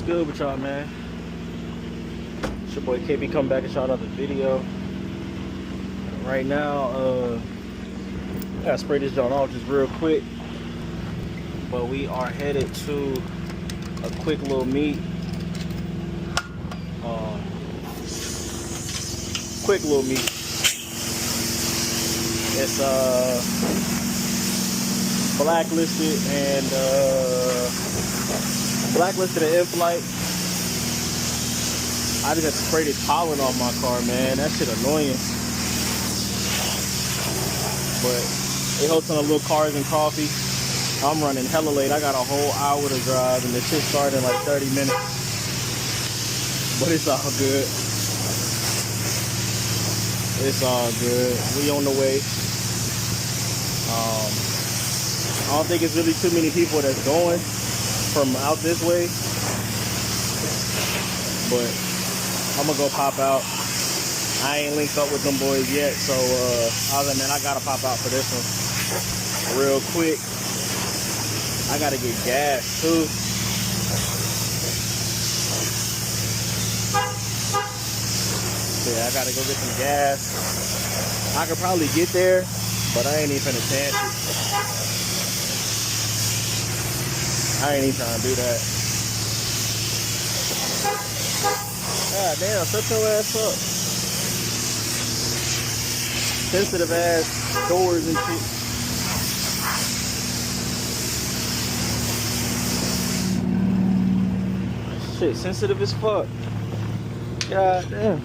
What's good with y'all, man? It's your boy KB coming back and shot another video. Right now, I gotta spray this joint off just real quick. But we are headed to a quick little meet. Quick little meet. It's Blacklisted and In-Flight. I just had to spray this pollen on my car, man. That shit annoying. But they hosting a little Cars and Coffee. I'm running hella late. I got a whole hour to drive, and the shit started in like 30 minutes. But it's all good. It's all good. We on the way. I don't think it's really too many people that's going from out this way. But I'm gonna go pop out. I ain't linked up with them boys yet, so other than that, I gotta pop out for this one real quick. I gotta get gas too. Yeah, I gotta go get some gas. I could probably get there, but I ain't even finna chance it. I ain't even trying to do that. God damn, shut your ass up. Sensitive ass doors and shit. Shit, sensitive as fuck. God damn.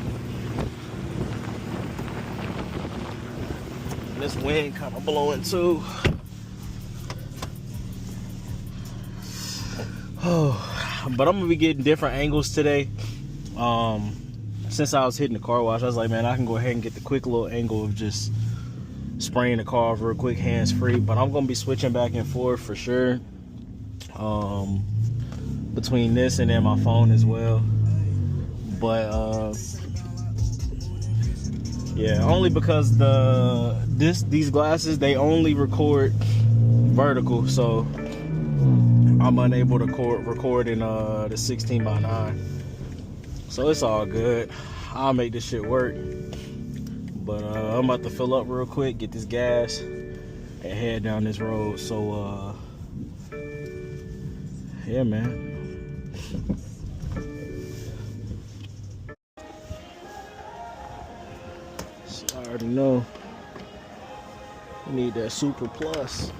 And this wind kind of blowing too. Oh, but I'm gonna be getting different angles today. Since I was hitting the car wash, I was like, man, I can go ahead and get the quick little angle of just spraying the car off real quick, hands free. But I'm gonna be switching back and forth for sure. Between this and then my phone as well. But yeah, only because these glasses, they only record vertical, so I'm unable to record in the 16:9. So it's all good. I'll make this shit work. But I'm about to fill up real quick, get this gas, and head down this road. So yeah, man. So I already know you need that Super Plus.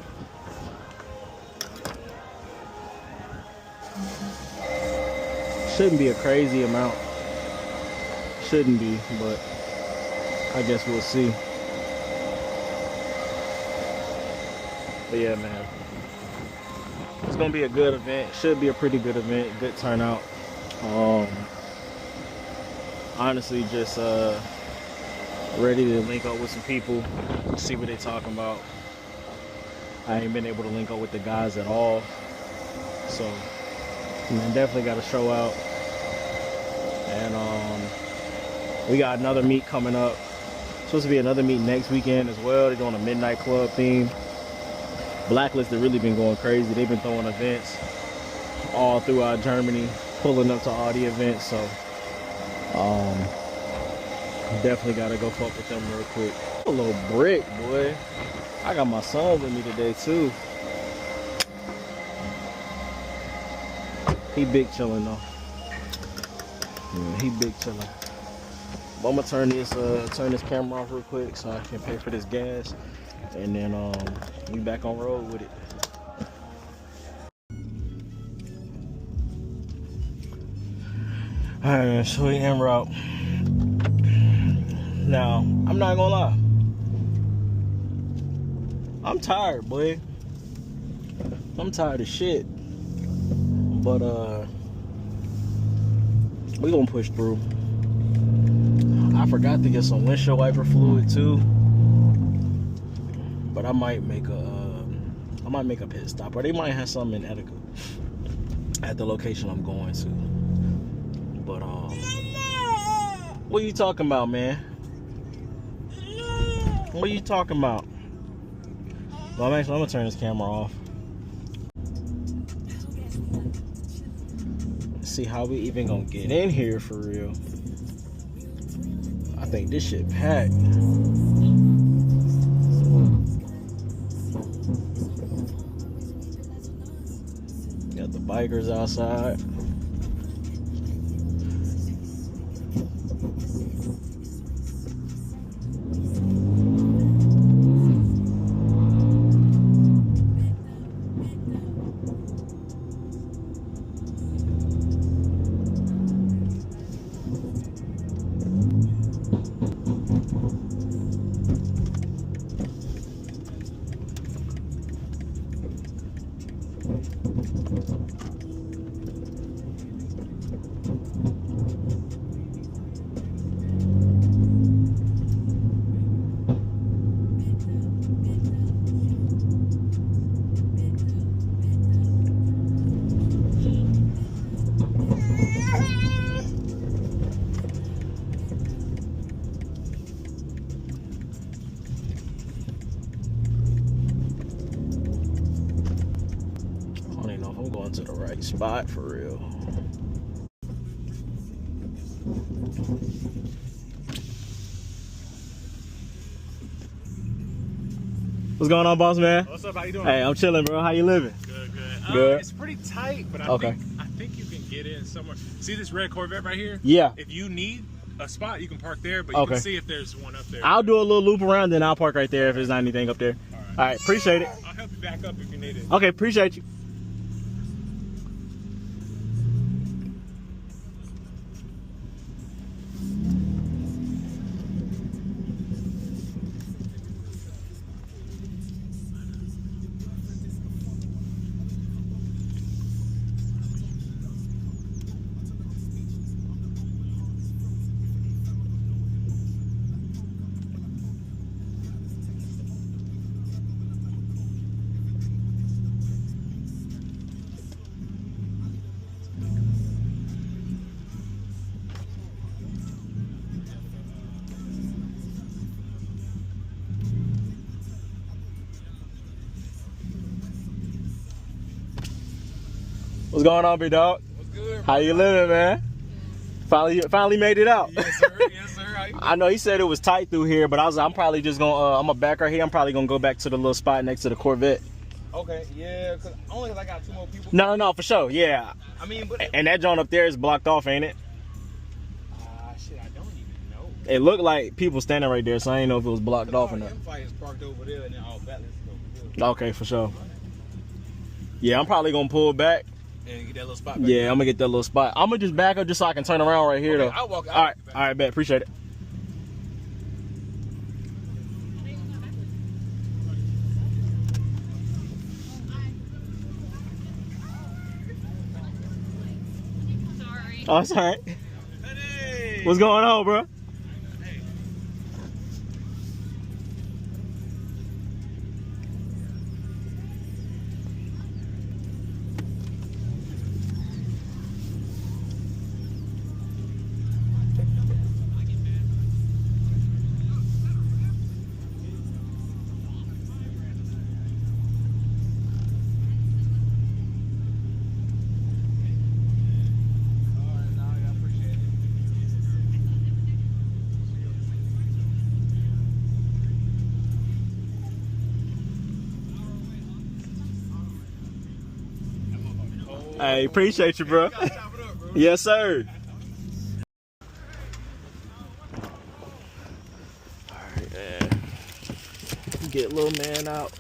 Shouldn't be a crazy amount. Shouldn't be, but I guess we'll see. But yeah, man. It's gonna be a good event. Should be a pretty good event. Good turnout. Honestly, just ready to link up with some people, see what they're talking about. I ain't been able to link up with the guys at all. So, man, definitely got to show out. And we got another meet coming up. Supposed to be another meet next weekend as well. They're doing a midnight club theme. Blacklisted really been going crazy. They've been throwing events all throughout Germany, pulling up to all the events. So definitely got to go fuck with them real quick. A little brick, boy. I got my son with me today too. He big chilling though. Yeah, he big chilling. But I'm gonna turn this camera off real quick so I can pay for this gas, and then we back on road with it. All right, so we en route. Now I'm not gonna lie, I'm tired, boy. I'm tired of shit. But we gonna push through. I forgot to get some windshield wiper fluid too. But I might make a pit stop, or they might have something in Etika at the location I'm going to. But what are you talking about, man? What are you talking about? Well, I'm gonna turn this camera off. See how we even gonna get in here for real. I think this shit packed. Got the bikers outside. To the right spot for real. What's going on, boss man? What's up? How you doing? Hey, I'm chilling, bro. How you living? Good, good. Good. It's pretty tight, but I think you can get in somewhere. See this red Corvette right here? Yeah. If you need a spot, you can park there, but you can see if there's one up there. I'll do a little loop around, then I'll park right there if there's not anything up there. All right, appreciate it. I'll help you back up if you need it. Okay, appreciate you. What's going on, big dog? What's good? How you living, man? Finally made it out. Yes, sir. Yes, sir. How you I know he said it was tight through here, but I'm probably just gonna I'm a back right here. I'm probably gonna go back to the little spot next to the Corvette. Okay, yeah, because only because I got 2 more people. No, for sure, yeah. I mean, but And that joint up there is blocked off, ain't it? shit, I don't even know. It looked like people standing right there, so I didn't know if it was blocked off or not. Fighters parked over there, and then all Batlers over there. Okay, for sure. Yeah, I'm probably gonna pull back. And get that little spot back Yeah, there. I'm gonna get that little spot. I'm gonna just back up just so I can turn around right here, though. I'll walk out. All right, bet. Appreciate it. Sorry. Oh, it's all right. Hey. What's going on, bro? Hey. Hey, appreciate you, bro. You gotta chop it up, bro. Yes, sir. All right, man. Get little man out.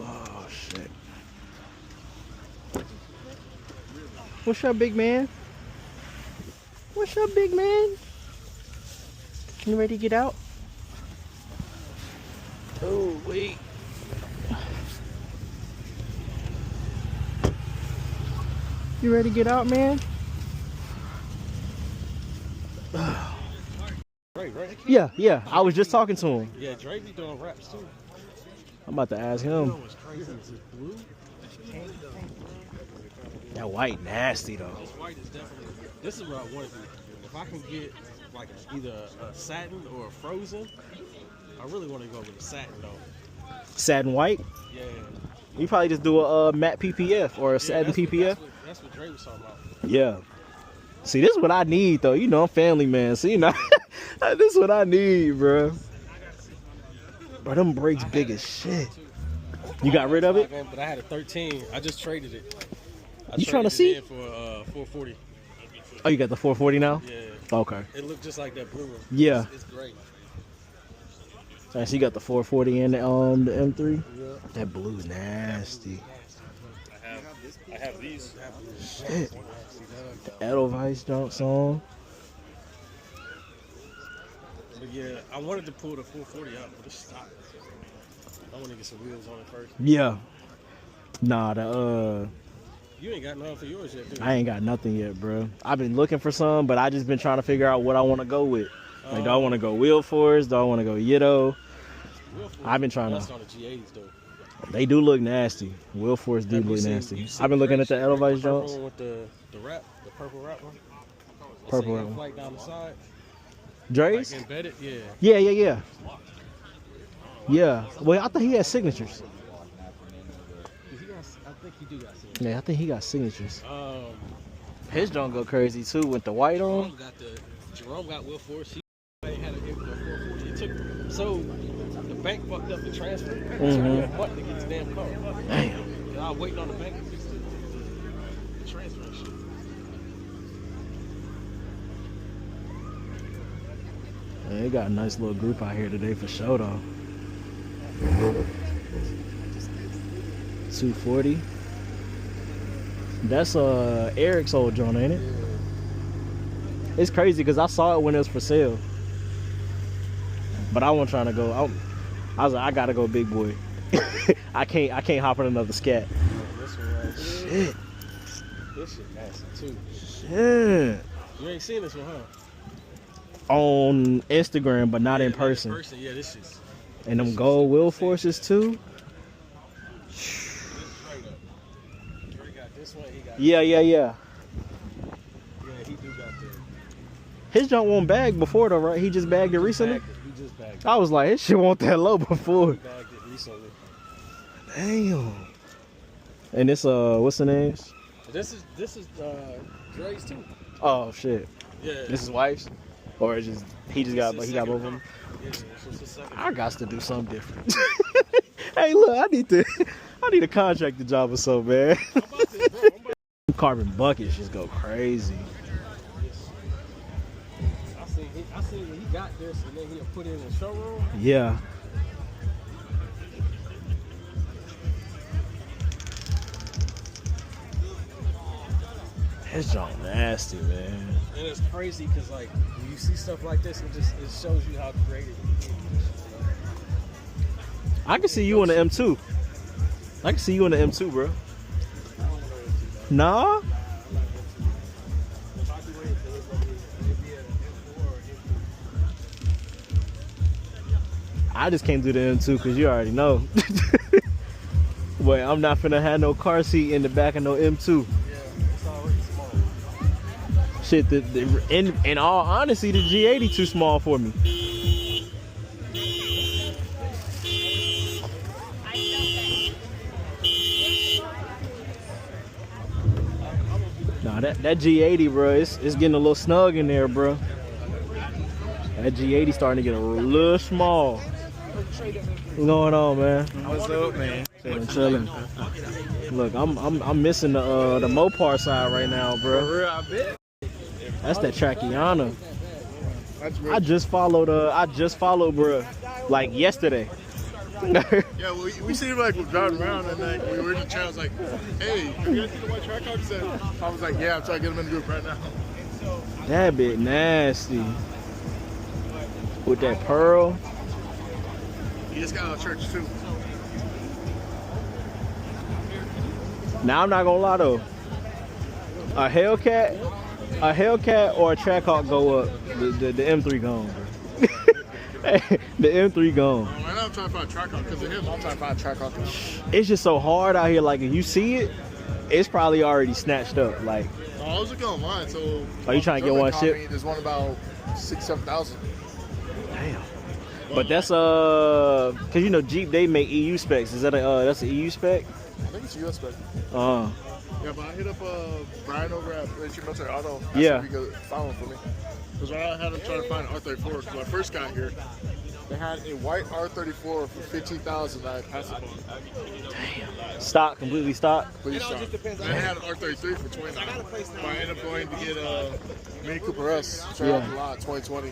Oh, shit. What's up, big man? What's up, big man? You ready to get out? Oh, wait. You ready to get out, man? Drake, right? Yeah. I was just talking to him. Yeah, Drake be doing raps too. I'm about to ask You know him. what's crazy is this blue. That white nasty though. This white is definitely. This is what I want to do. If I can get like either a satin or a frozen, I really want to go with a satin though. Satin white. Yeah. You probably just do a matte PPF or a satin PPF. That's what Dre was talking about. Yeah. See, this is what I need though. You know, I'm family man, so you know, this is what I need, bro. Bro, them brakes big as shit. You got rid of it? But I had a 13. I just traded it. You trying to see? It for 440. Oh, you got the 440 now? Yeah. Okay. It looked just like that blue one. Yeah. It's great. So you got the 440 and the M3. Yeah. That blue's nasty. I have these. Shit. The Edelweiss jumps on. But yeah, I wanted to pull the 440 out, but it's stopped. I want to get some wheels on it first. Yeah. Nah, the You ain't got nothing for yours yet, do you? I ain't got nothing yet, bro. I've been looking for some, but I just been trying to figure out what I want to go with. Like, do I want to go Wheel Force? Do I want to go Yitto? I've been trying to. On the G80s though. They do look nasty. Wheel Force do Have you look seen- nasty. you seen I've been looking at the Drake Edelweiss purple jumps. one with the wrap, the purple wrap one. Purple wrap wrap one. flight down the side, Dre's? like embedded. Yeah. Yeah. Yeah. Well, I think he has signatures. I think he do got some. Yeah, I think he got signatures. His junk go crazy too with the white on. Jerome got Will Force. He had a 440. It took so the bank fucked up the transfer. So he had a month to get the damn car. Damn. And I was waiting on the bank to fix the transfer and shit. Man, they got a nice little group out here today for sure though. 240. That's Eric's old joint, ain't it? It's crazy because I saw it when it was for sale. But I wasn't trying to go. I was like, I gotta go big boy. I can't hop in another scat. This one right here. Shit. This shit nasty too. Shit. You ain't seen this one, huh? On Instagram, but not in person. Yeah, this is. And them gold wheel forces too. Dre got this one. He got. Yeah. Yeah, he do got the. His junk won't bag before though, right? He just bagged it recently. He just bagged it. I was like, his shit won't that low before. He bagged it recently. Damn. And this what's the name? This is Dre's too. Oh shit. Yeah. This is wife's, or it's just he got both of them. Yeah, so it's his second. I got to do something different. Hey, look, I need to contract the job or so, man. I'm about to, bro. Carbon buckets just go crazy. I seen when he got this and then he'll put it in the showroom. Yeah. His junk nasty, man. And it's crazy because like when you see stuff like this, it shows you how creative he is. I can see you in the M2. I can see you in the M2, bro. Nah? If I do anything, it's gonna be an M4 or M2. I just can't do the M2 because you already know. But I'm not finna have no car seat in the back of no M2. Yeah, it's already small. Shit, in all honesty, the G80 too small for me. Nah, that G80, bro, it's getting a little snug in there, bro. That G80 starting to get a little small. What's going on, man? What's up, man? Chilling. Look, I'm missing the Mopar side right now, bro. For real, I bet. That's that Trakiana. That's real. I just followed, bro, like yesterday. Yeah, we see like we're driving around and like we were in the chat. I was like, "Hey, you guys see the white track car?" He said, "I was like, yeah, I'm trying to get him in the group right now." That bit nasty. With that pearl. He just got out of church too. Now I'm not gonna lie though. A Hellcat or a Trackhawk go up. The M3 gone, bro. The M3 gone. Right now I'm trying to find a track car because of him. I'm trying to find a track car. It's just so hard out here. Like if you see it, it's probably already snatched up. Like, I was looking online, so. Are you trying to get one shipped? There's one about 6,000-7,000. damn. But that's cause you know Jeep they make EU specs. Is that that's an EU spec? I think it's US spec. Uh. Yeah, but I hit up Brian over at HQ Military Auto. Yeah. If he could find one for me. Because right now I had him trying to find an R34. Because when I first got here, they had a white R34 for 15,000 that I passed up on. Stock, completely stock. Please stop. And I had an R33 for 29. But I ended up going to get a Mini Cooper S, straight off the lot, 2020.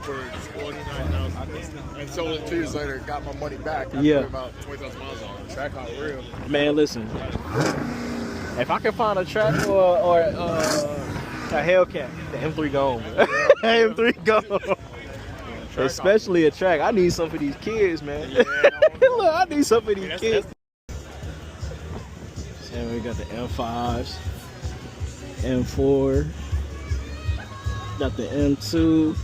For 29,000, and sold it 2 years later. Got my money back. I Yeah. put about 20,000 miles on it. Track out real. Man, listen. If I can find a track or a Hellcat, the M3 gone. M3 gone. Especially a track. I need some for these kids, man. Look, I need some for these kids. And we got the M5s, M4, got the M2.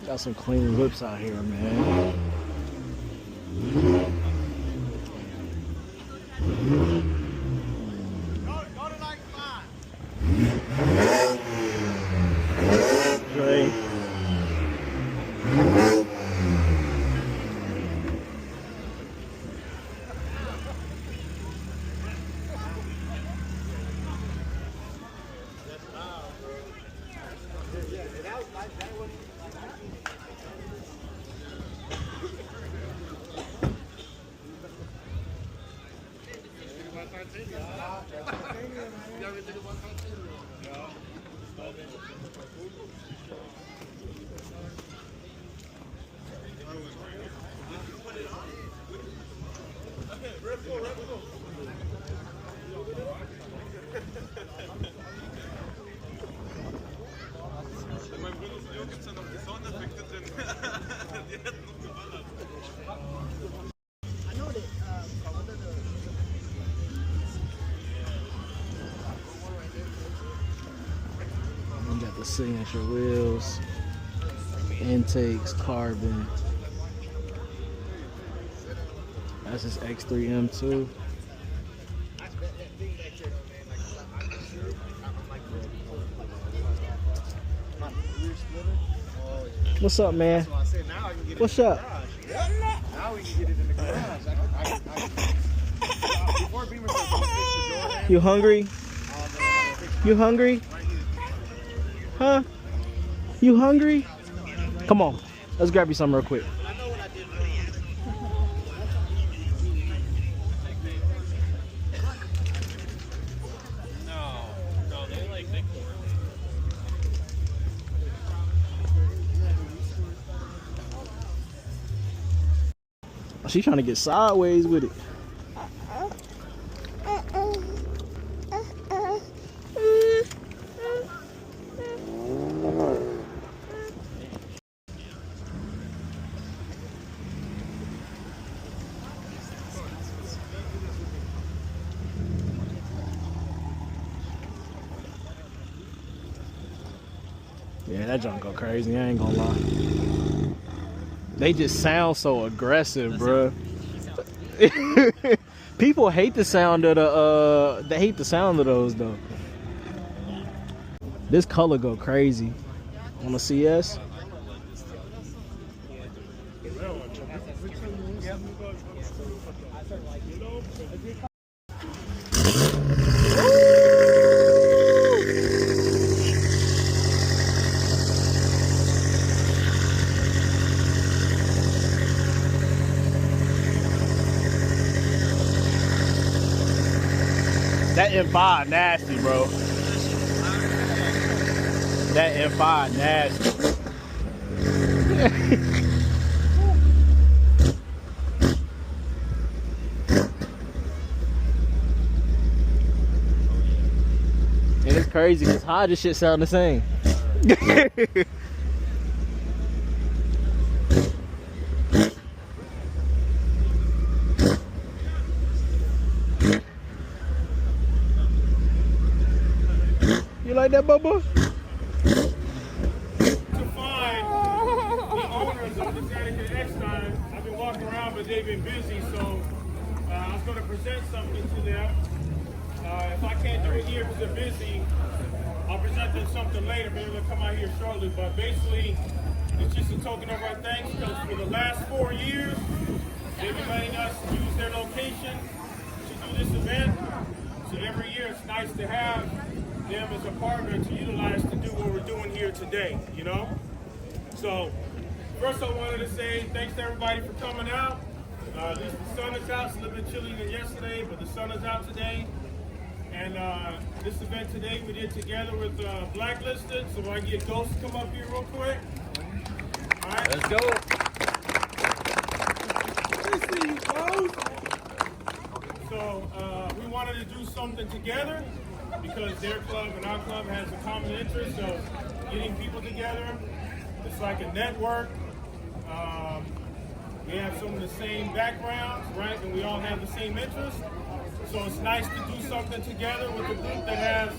Got some clean whips out here, man. Dre. We got the signature wheels, intakes, carbon. That's his X3 M2. What's up, man? What's up? Now we can get it in the garage. Before Beamer said, "Don't fix the door handle." You hungry? You hungry? Huh? You hungry? Come on. Let's grab you something real quick. She's trying to get sideways with it. Yeah, that junk go crazy. I ain't gonna lie. They just sound so aggressive, bruh. People hate the sound of the they hate the sound of those though. This color go crazy on the CS. That M5 nasty, bro. That M5 nasty. And it's crazy because how this shit sound the same. like that, Bubba? To find the owners of the Connecticut X-Line. I've been walking around, but they've been busy, so I was going to present something to them. If I can't do it here because they're busy, I'll present them something later. Maybe they'll come out here shortly. But basically, it's just a token of our thanks because for the last 4 years, they've been letting us use their location to do this event. So every year, it's nice to have them as a partner to utilize to do what we're doing here today, you know? So first I wanted to say thanks to everybody for coming out. At least the sun is out. It's a little bit chilly than yesterday, but the sun is out today. And this event today we did together with Blacklisted. So if I get Ghost to come up here real quick. All right. Let's go. So we wanted to do something together because their club and our club has a common interest of getting people together. It's like a network. We have some of the same backgrounds, right? And we all have the same interests. So it's nice to do something together with a group that has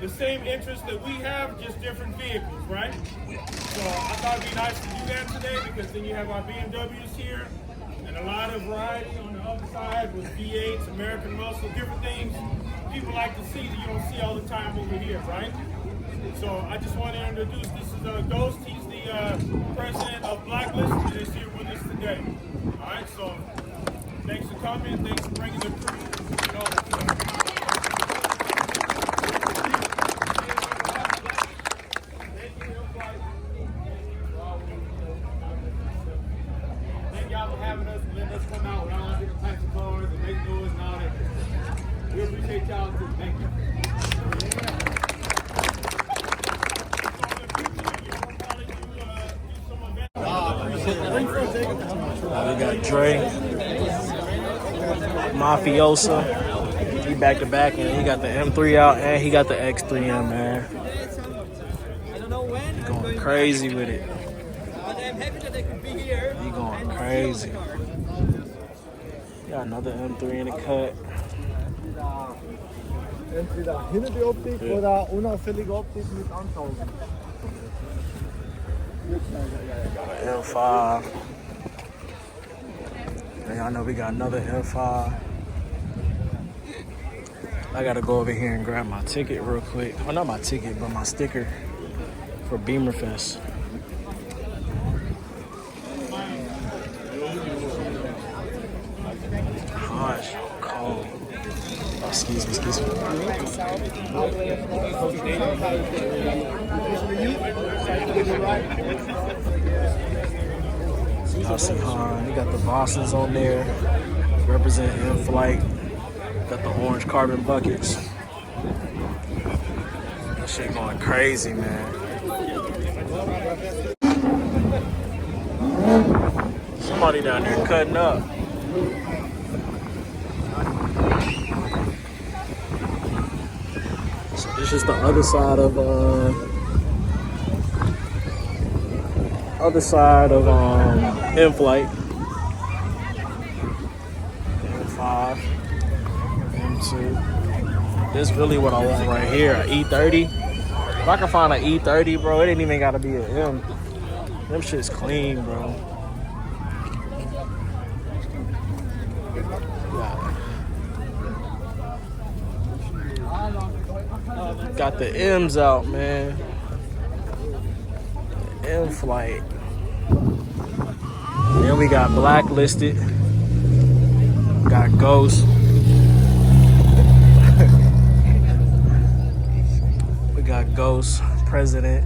the same interests that we have, just different vehicles, right? So I thought it'd be nice to do that today because then you have our BMWs here and a lot of variety on the other side with V8s, American Muscle, different things people like to see that you don't see all the time over here, right? So I just want to introduce, this is Ghost. He's the president of Blacklist. He's here with us today. All right, so thanks for coming. Thanks for bringing the crew. Thank y'all for having us and letting us come out with all different types of cars and make noise and all that. We appreciate y'all too. Thank you. We got Dre, Mafiosa. He back to back, and he got the M3 out, and he got the X3M, man. He going crazy with it. He going crazy. Got another M3 in the cut. Entweder hinter die Optik oder unauffällige Optik mit ansaugen. M5. And y'all know we got another M5. I gotta go over here and grab my ticket real quick. Well, not my ticket, but my sticker for Beamer Fest. Gosh, cold. Oh, excuse me. I see Han. You got the Boston's on there, representing in-flight. Got the orange carbon buckets. That shit going crazy, man. Somebody down there cutting up. So this is the other side of in-flight. M5, M2. This is really what I want right here, an E30. If I can find an E30, bro, it ain't even gotta be an M. Them shit's clean, bro. Got the M's out, man. M-Flight. Then we got Blacklisted. Got Ghost. We got Ghost, President.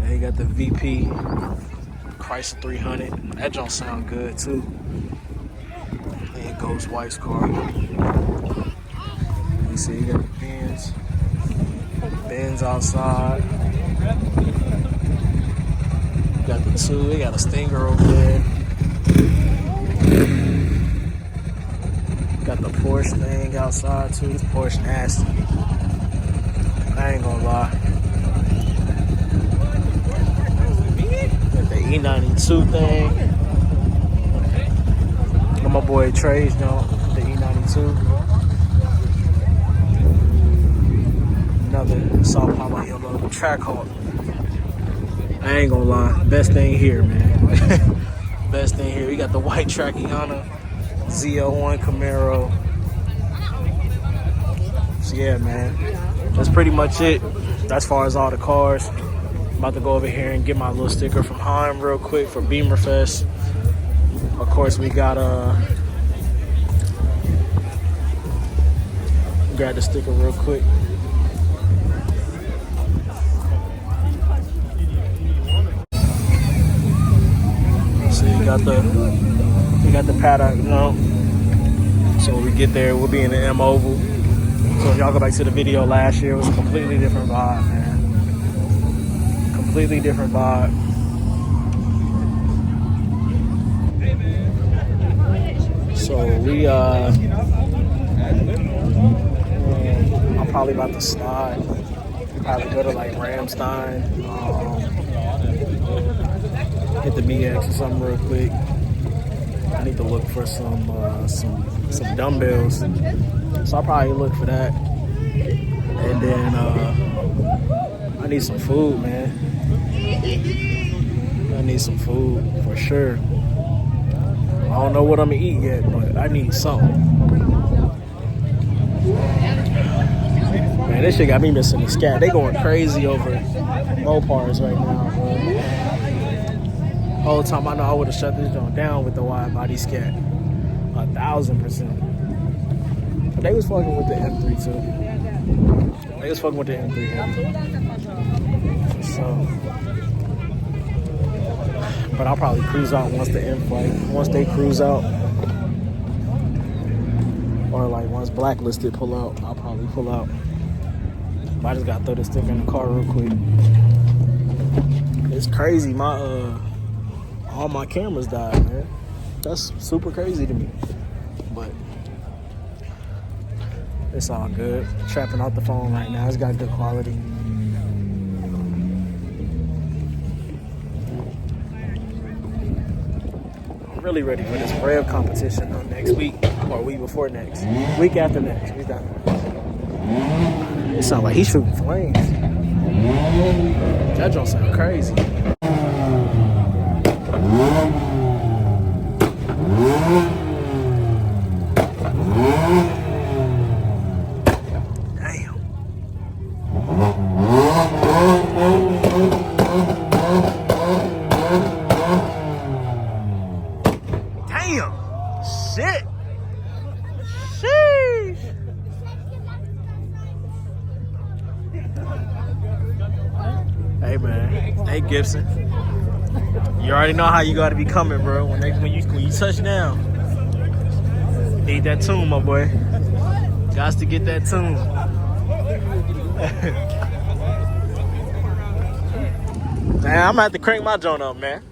And he got the VP, Chrysler 300. That don't sound good too. And Ghost Wife's car. You see, you got the Benz. Benz outside. Got the two. We got a Stinger over there. Got the Porsche thing outside too. This Porsche nasty. I ain't gonna lie. Got the E92 thing. Got my boy Trey's, the E92. another Sao Paulo Yellow Trackhawk. I ain't gonna lie, best thing here, man. Best thing here. We got the white Trackiana, ZL1 Camaro. So yeah, man, that's pretty much it as far as all the cars. I'm about to go over here and get my little sticker from Heim real quick for Beamer Fest. Of course, we got grab the sticker real quick. So you got the paddock, you know. So when we get there, we'll be in the M Oval. So if y'all go back to the video last year, it was a completely different vibe, man. Completely different vibe. So we I'm probably about to slide. Probably go to like Ramstein. Hit the MeX or something real quick. I need to look for some dumbbells. So I'll probably look for that. And then I need some food, man. I need some food for sure. I don't know what I'm gonna eat yet, but I need something. Man, this shit got me missing the scat. They going crazy over Mopars right now, bro. Whole time I know I would have shut this joint down with the wide body scat. 1,000%. But they was fucking with the M3 too. They was fucking with the M3 heavy. So, but I'll probably cruise out once the once they cruise out. Or like once Blacklisted pull out, I'll probably pull out. But I just gotta throw this sticker in the car real quick. It's crazy, all my cameras died, man. That's super crazy to me. But it's all good. Trapping out the phone right now. It's got good quality. I'm really ready for this Rev competition next week or week before next. Week after next. Week after next. It sounds like he's shooting flames. That don't sound crazy. Damn. Shit. Sheesh. Hey man. Hey Gibson. You already know how you gotta be coming, bro. When you touch down. Need that tune, my boy. Gots to get that tune. Man, I'm gonna have to crank my joint up, man.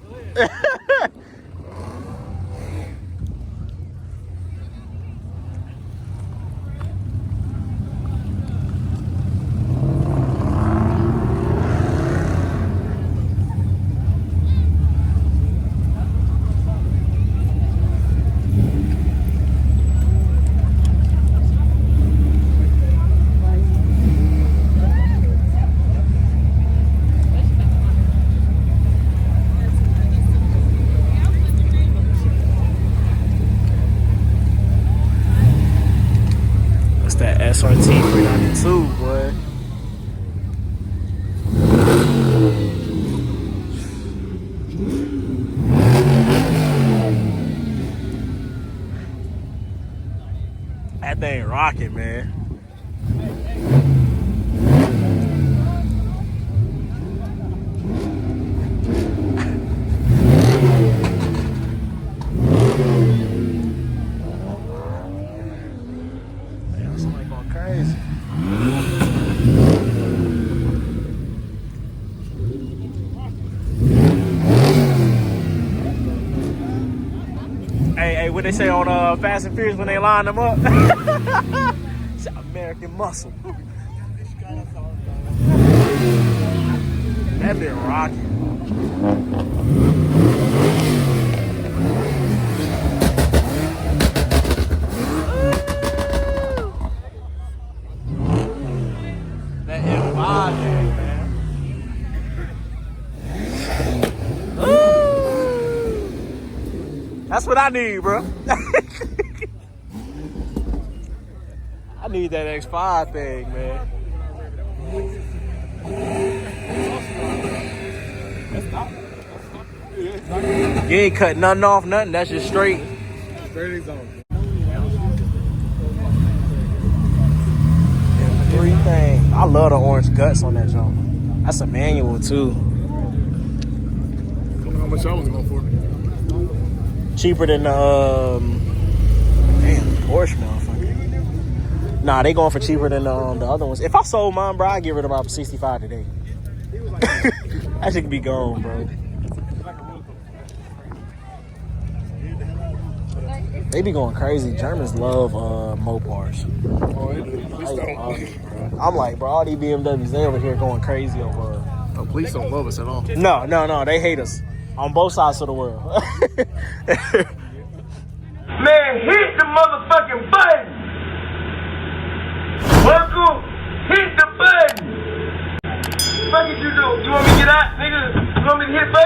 That SRT 392, boy. That thing rocking, man. Crazy. Hey, what they say on Fast and Furious when they line them up? It's American muscle. That been rocking. That That's what I need, bro. I need that X5 thing, man. You ain't cutting nothing off, nothing. That's just straight. Straight exhaust. Three things. I love the orange guts on that jump. That's a manual too. How much I was going for? Cheaper than the Porsche motherfucker. Nah, they going for cheaper than the other ones. If I sold mine, bro, I'd give it about 65 today. That shit could be gone, bro. They be going crazy. Germans love Mopars. Oh, they do. Please don't. I'm like, bro, all these BMWs, they over here going crazy over. Oh, police don't love us at all. No, they hate us on both sides of the world. Man, hit the motherfucking button! Marco, hit the button! Fuck it you do? You want me to get out, nigga? You want me to hit button?